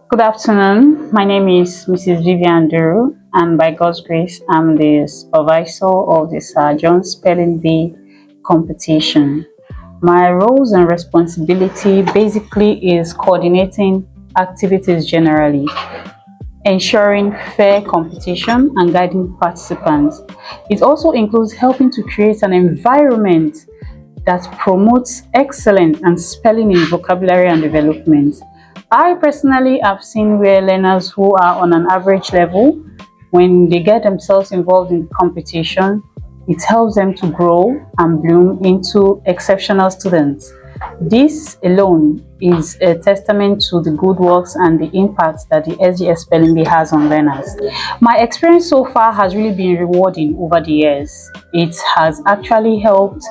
Good afternoon. My name is Mrs. Vivian Duru, and by God's grace, I'm the supervisor of the Sir John Spelling Bee competition. My roles and responsibility basically is coordinating activities generally, ensuring fair competition, and guiding participants. It also includes helping to create an environment that promotes excellence and spelling in vocabulary and development. I personally have seen where learners who are on an average level, when they get themselves involved in competition, it helps them to grow and bloom into exceptional students. This alone is a testament to the good works and the impact that the SJS Spelling Bee has on learners. My experience so far has really been rewarding over the years. It has actually helped,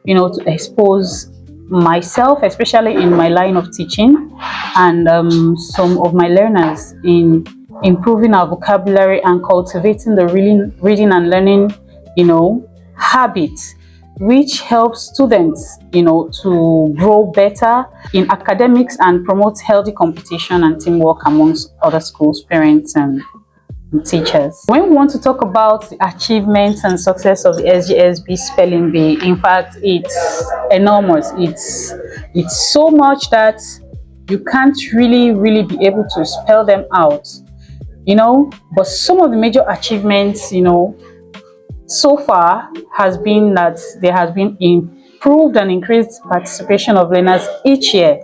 to expose myself, especially in my line of teaching, and some of my learners in improving our vocabulary and cultivating the reading and learning, habits, which helps students, to grow better in academics and promotes healthy competition and teamwork amongst other schools, parents, and teachers. When we want to talk about the achievements and success of the SJSB Spelling Bee, in fact, it's enormous. It's so much that you can't really be able to spell them out, but some of the major achievements, so far has been that there has been improved and increased participation of learners each year.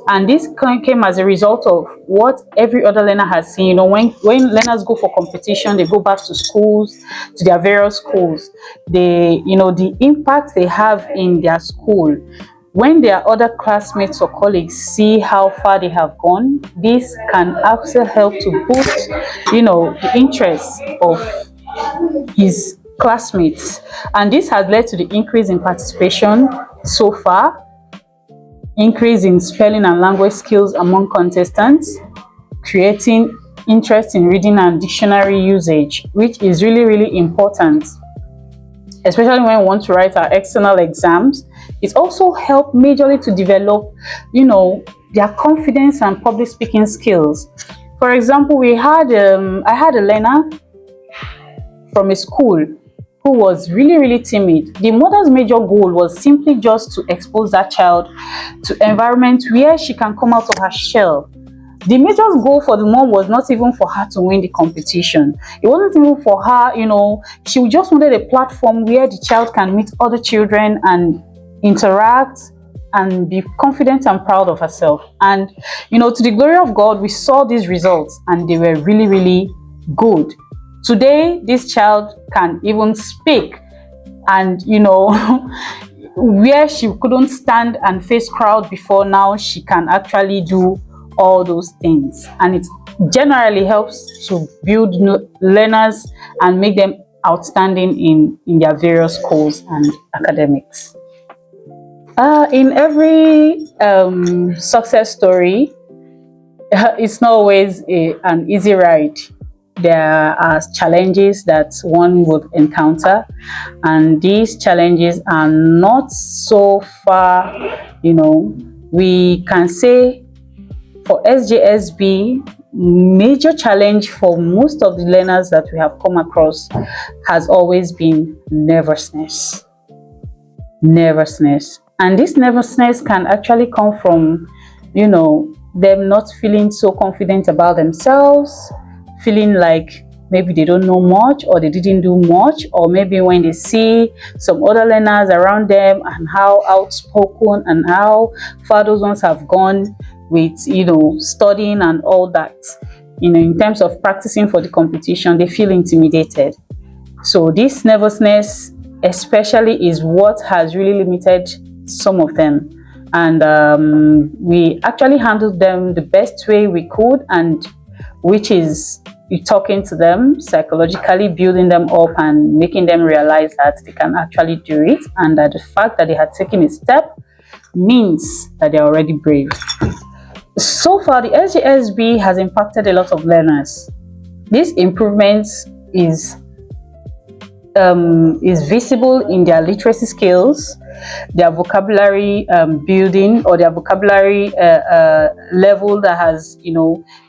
And this came as a result of what every other learner has seen. When learners go for competition, they go back to schools, to their various schools. The impact they have in their school. When their other classmates or colleagues see how far they have gone, this can also help to boost, the interest of his classmates. And this has led to the increase in participation so far, increase in spelling and language skills among contestants, creating interest in reading and dictionary usage, which is really important, especially when we want to write our external exams. It also helped majorly to develop, their confidence and public speaking skills. For example, I had a learner from a school who was really timid. The mother's major goal was simply just to expose that child to environment where she can come out of her shell. The major goal for the mom was not even for her to win the competition. It wasn't even for her, she just wanted a platform where the child can meet other children and interact and be confident and proud of herself. And, to the glory of God, we saw these results and they were really good. Today, this child can even speak, and where she couldn't stand and face crowd before, now she can actually do all those things. And it generally helps to build learners and make them outstanding in their various schools and academics. In every success story, it's not always an easy ride. There are challenges that one would encounter, and these challenges are not so far. We can say for SJSB, major challenge for most of the learners that we have come across has always been nervousness. And this nervousness can actually come from, them not feeling so confident about themselves, feeling like maybe they don't know much or they didn't do much, or maybe when they see some other learners around them and how outspoken and how far those ones have gone with, studying and all that, in terms of practicing for the competition, they feel intimidated. So this nervousness especially is what has really limited some of them. And we actually handled them the best way we could, and which is talking to them, psychologically building them up and making them realize that they can actually do it, and that the fact that they had taken a step means that they're already brave. So far, the SJSB has impacted a lot of learners. This improvement is visible in their literacy skills, their vocabulary building, or their vocabulary level that has,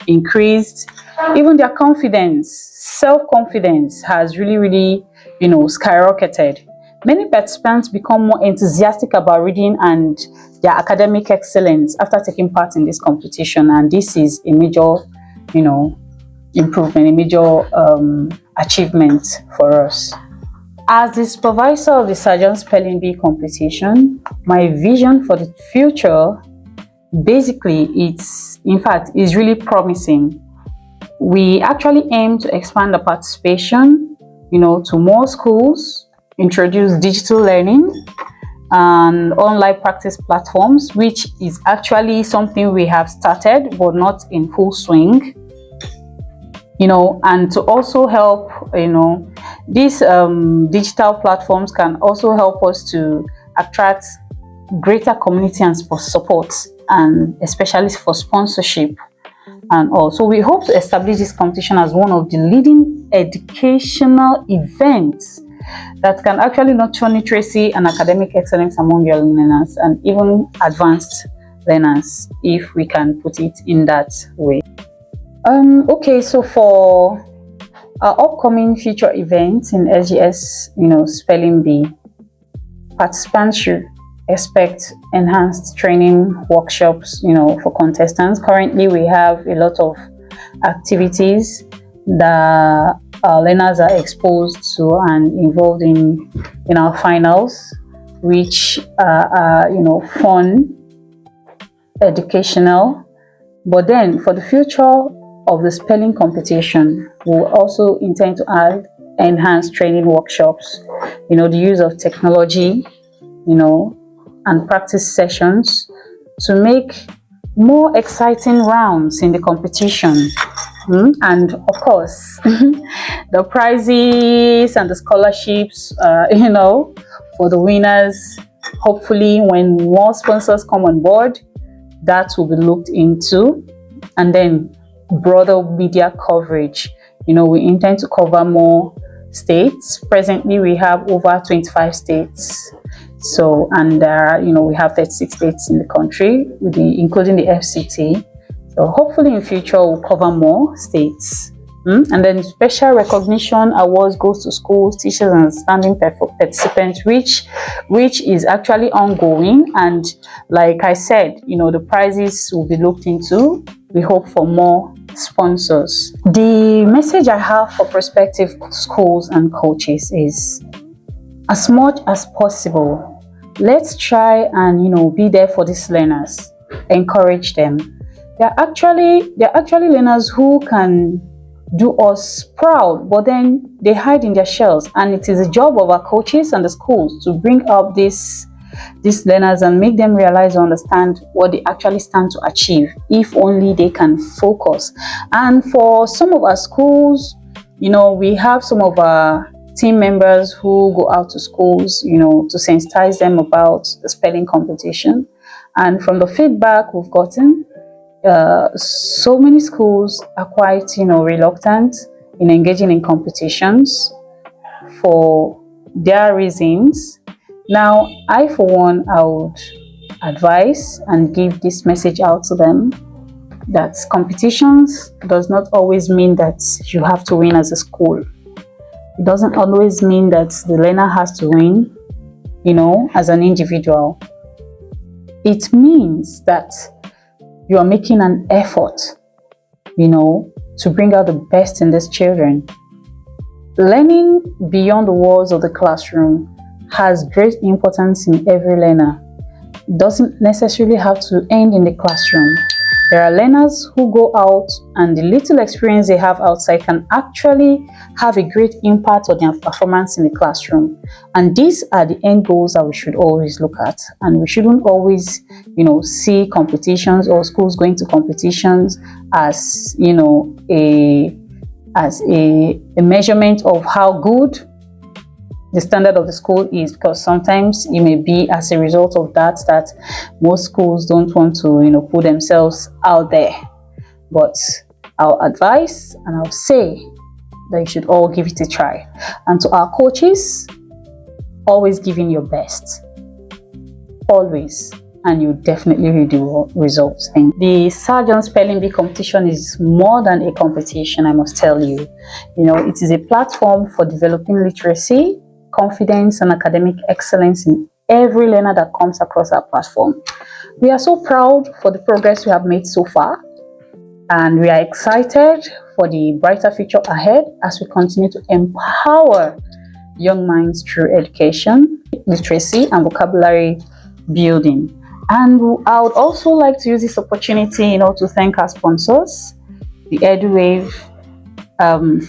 increased. Even their confidence, self-confidence has really, skyrocketed. Many participants become more enthusiastic about reading and their academic excellence after taking part in this competition, and this is a major, improvement, a major achievement for us. As the supervisor of the Sergeant Spelling Bee competition, my vision for the future, basically, is really promising. We actually aim to expand the participation, to more schools, introduce digital learning and online practice platforms, which is actually something we have started but not in full swing. And to also help, these digital platforms can also help us to attract greater community and support, and especially for sponsorship and all. So we hope to establish this competition as one of the leading educational events that can actually nurture literacy and academic excellence among young learners and even advanced learners, if we can put it in that way. Okay, so for our upcoming future events in SJS, Spelling Bee, participants should expect enhanced training workshops, for contestants. Currently, we have a lot of activities that learners are exposed to and involved in our finals, which are, fun, educational. But then for the future of the spelling competition, we'll also intend to add enhanced training workshops, the use of technology, and practice sessions to make more exciting rounds in the competition. And of course, the prizes and the scholarships, for the winners. Hopefully, when more sponsors come on board, that will be looked into. And then broader media coverage. We intend to cover more states. Presently, we have over 25 states. So, and we have 36 states in the country, including the FCT. So hopefully in future we'll cover more states. And then special recognition awards goes to schools, teachers, and outstanding participants, which is actually ongoing. And like I said, the prizes will be looked into. We hope for more sponsors. The message I have for prospective schools and coaches is, as much as possible, let's try and be there for these learners. Encourage them. They're actually learners who can do us proud, but then they hide in their shells, and it is a job of our coaches and the schools to bring up these learners and make them realize or understand what they actually stand to achieve, if only they can focus. And for some of our schools, we have some of our team members who go out to schools, to sensitize them about the spelling competition. And from the feedback we've gotten, so many schools are quite, reluctant in engaging in competitions for their reasons. Now, I, for one, I would advise and give this message out to them that competitions does not always mean that you have to win as a school. It doesn't always mean that the learner has to win, as an individual. It means that you are making an effort, to bring out the best in these children. Learning beyond the walls of the classroom has great importance in every learner. It doesn't necessarily have to end in the classroom. There are learners who go out, and the little experience they have outside can actually have a great impact on their performance in the classroom. And these are the end goals that we should always look at. And we shouldn't always, see competitions or schools going to competitions as, a measurement of how good the standard of the school is, because sometimes it may be as a result of that most schools don't want to put themselves out there. But I'll advise and I'll say that you should all give it a try. And to our coaches, always give in your best. always, and you definitely read the results. And the Sergeant Spelling Bee competition is more than a competition, I must tell you. It is a platform for developing literacy, confidence, and academic excellence in every learner that comes across our platform. We are so proud for the progress we have made so far, and we are excited for the brighter future ahead as we continue to empower young minds through education, literacy, and vocabulary building. And I would also like to use this opportunity, to thank our sponsors, the EduWave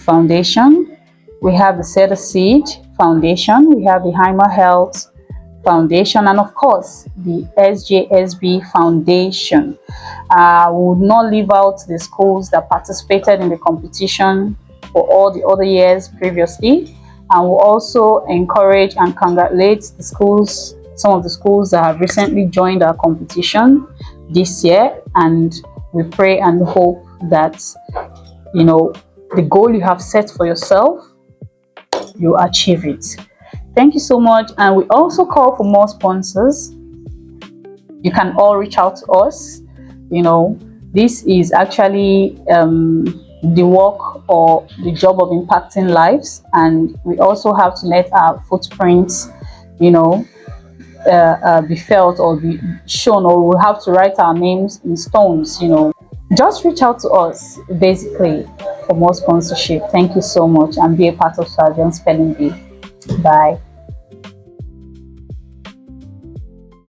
Foundation. We have the Set a Seed Foundation. We have the Heimer Health Foundation, and of course, the SJSB Foundation. We would not leave out the schools that participated in the competition for all the other years previously, and we'll also encourage and congratulate the schools, some of the schools that have recently joined our competition this year, and we pray and hope that the goal you have set for yourself, you achieve it. Thank you so much, and we also call for more sponsors. You can all reach out to us. This is actually the work or the job of impacting lives, and we also have to let our footprints be felt or be shown, or we'll have to write our names in stones. Just reach out to us basically for more sponsorship. Thank you so much, and be a part of Sergeant Spelling Bee. Bye.